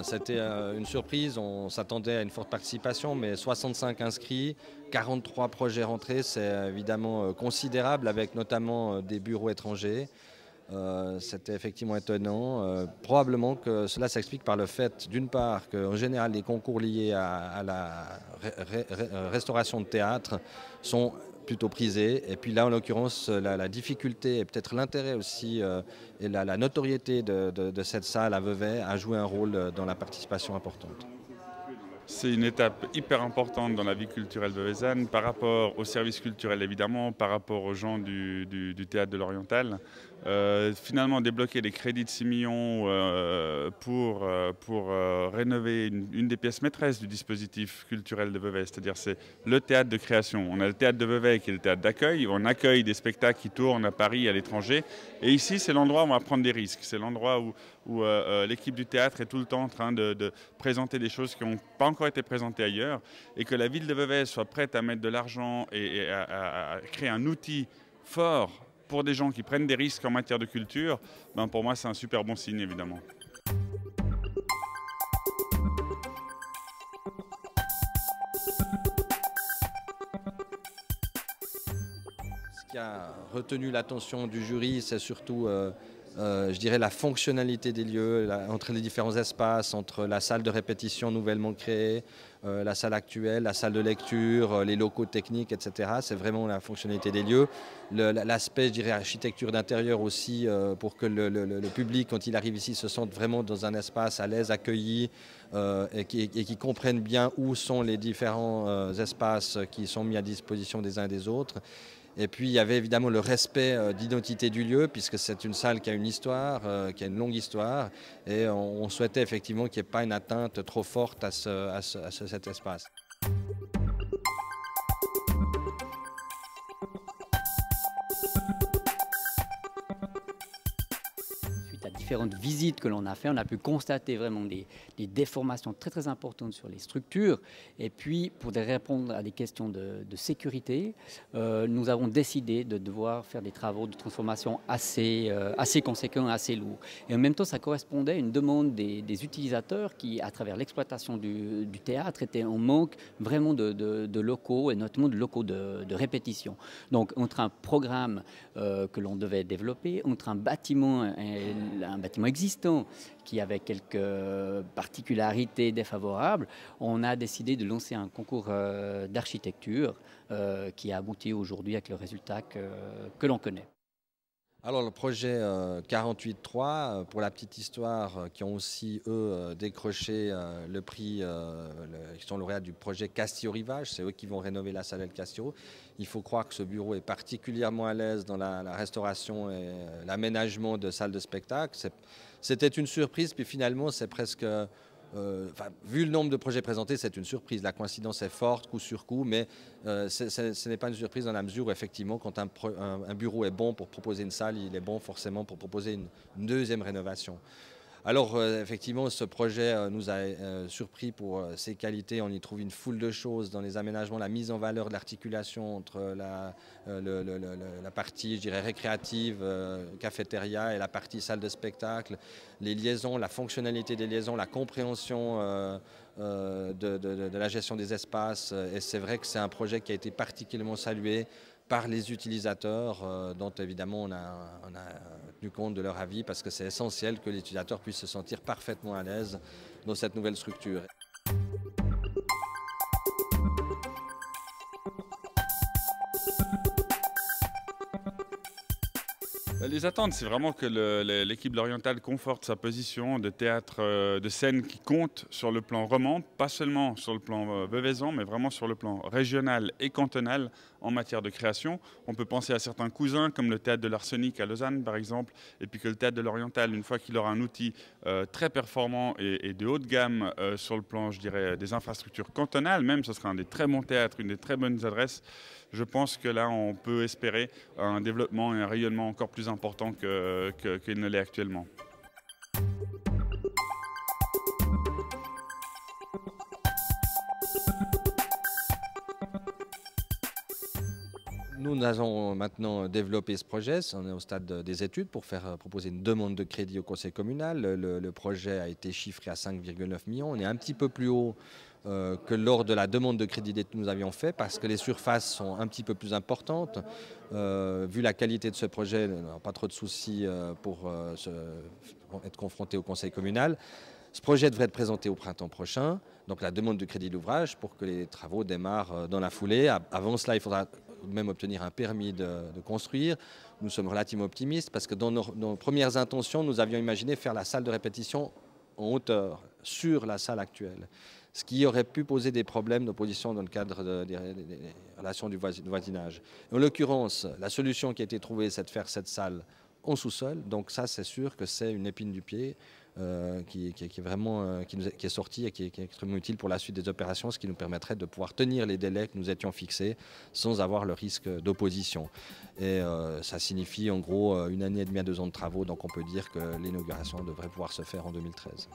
c'était une surprise, on s'attendait à une forte participation, mais 65 inscrits, 43 projets rentrés, c'est évidemment considérable, avec notamment des bureaux étrangers. C'était effectivement étonnant. Probablement que cela s'explique par le fait, d'une part, qu'en général, les concours liés à la restauration de théâtre sont plutôt prisés. Et puis là, en l'occurrence, la difficulté et peut-être l'intérêt aussi et la notoriété de cette salle à Vevey a joué un rôle dans la participation importante. C'est une étape hyper importante dans la vie culturelle veuvezane par rapport au service culturel évidemment, par rapport aux gens du théâtre de l'Oriental. Finalement débloquer les crédits de 6 millions pour rénover une des pièces maîtresses du dispositif culturel de Vevey, c'est-à-dire c'est le théâtre de création. On a le théâtre de Vevey qui est le théâtre d'accueil, on accueille des spectacles qui tournent à Paris, à l'étranger, et ici c'est l'endroit où on va prendre des risques, c'est l'endroit où l'équipe du théâtre est tout le temps en train de présenter des choses qui n'ont pas encore été présentées ailleurs, et que la ville de Vevey soit prête à mettre de l'argent et à créer un outil fort pour des gens qui prennent des risques en matière de culture, ben pour moi c'est un super bon signe évidemment. Ce qui a retenu l'attention du jury, c'est surtout je dirais la fonctionnalité des lieux, entre les différents espaces, entre la salle de répétition nouvellement créée, la salle actuelle, la salle de lecture, les locaux techniques, etc. C'est vraiment la fonctionnalité des lieux. L'aspect, je dirais, architecture d'intérieur aussi, pour que le public, quand il arrive ici, se sente vraiment dans un espace à l'aise, accueilli, et qui comprenne bien où sont les différents espaces qui sont mis à disposition des uns et des autres. Et puis il y avait évidemment le respect d'identité du lieu, puisque c'est une salle qui a une histoire, qui a une longue histoire, et on souhaitait effectivement qu'il n'y ait pas une atteinte trop forte à cet espace. Suite à différentes visites que l'on a fait, on a pu constater vraiment des déformations très importantes sur les structures. Et puis, pour répondre à des questions de sécurité, nous avons décidé de devoir faire des travaux de transformation assez conséquents, assez lourds. Et en même temps, ça correspondait à une demande des utilisateurs qui, à travers l'exploitation du théâtre, étaient en manque vraiment de locaux, et notamment de locaux de répétition. Donc, entre un programme que l'on devait développer, entre un bâtiment existant qui avait quelques particularités défavorables, on a décidé de lancer un concours d'architecture qui a abouti aujourd'hui avec le résultat que l'on connaît. Alors le projet 48.3, pour la petite histoire, qui ont aussi eux décroché le prix, ils sont lauréats du projet Castillo Rivage, c'est eux qui vont rénover la salle El Castillo. Il faut croire que ce bureau est particulièrement à l'aise dans la restauration et l'aménagement de salles de spectacle. C'était une surprise, puis finalement c'est presque... vu le nombre de projets présentés, c'est une surprise. La coïncidence est forte, coup sur coup, mais ce n'est pas une surprise dans la mesure où, effectivement, quand un bureau est bon pour proposer une salle, il est bon forcément pour proposer une deuxième rénovation. Alors, effectivement, ce projet nous a surpris pour ses qualités. On y trouve une foule de choses dans les aménagements, la mise en valeur de l'articulation entre la partie, je dirais, récréative, cafétéria, et la partie salle de spectacle, les liaisons, la fonctionnalité des liaisons, la compréhension de la gestion des espaces. Et c'est vrai que c'est un projet qui a été particulièrement salué par les utilisateurs, dont évidemment on a tenu compte de leur avis, parce que c'est essentiel que les utilisateurs puissent se sentir parfaitement à l'aise dans cette nouvelle structure. Les attentes, c'est vraiment que l'équipe de l'Oriental conforte sa position de théâtre de scène qui compte sur le plan roman, pas seulement sur le plan veuvezan, mais vraiment sur le plan régional et cantonal en matière de création. On peut penser à certains cousins, comme le théâtre de l'Arsenic à Lausanne, par exemple, et puis que le théâtre de l'Oriental, une fois qu'il aura un outil très performant et de haute gamme sur le plan, je dirais, des infrastructures cantonales, même, ce sera un des très bons théâtres, une des très bonnes adresses. Je pense que là, on peut espérer un développement et un rayonnement encore plus important qu'il ne l'est actuellement. Nous allons maintenant développer ce projet. On est au stade des études pour faire proposer une demande de crédit au conseil communal. Le projet a été chiffré à 5,9 millions. On est un petit peu plus haut que lors de la demande de crédit que nous avions fait parce que les surfaces sont un petit peu plus importantes. Vu la qualité de ce projet, on n'a pas trop de soucis pour être confronté au conseil communal. Ce projet devrait être présenté au printemps prochain, donc la demande de crédit d'ouvrage pour que les travaux démarrent dans la foulée. Avant cela, il faudra même obtenir un permis de construire. Nous sommes relativement optimistes parce que dans nos premières intentions, nous avions imaginé faire la salle de répétition en hauteur sur la salle actuelle, ce qui aurait pu poser des problèmes d'opposition dans le cadre des relations du voisinage. En l'occurrence, la solution qui a été trouvée, c'est de faire cette salle en sous-sol, donc ça c'est sûr que c'est une épine du pied qui est sortie et qui est extrêmement utile pour la suite des opérations, ce qui nous permettrait de pouvoir tenir les délais que nous étions fixés sans avoir le risque d'opposition. Et ça signifie en gros 1 année et demie à 2 ans de travaux, donc on peut dire que l'inauguration devrait pouvoir se faire en 2013.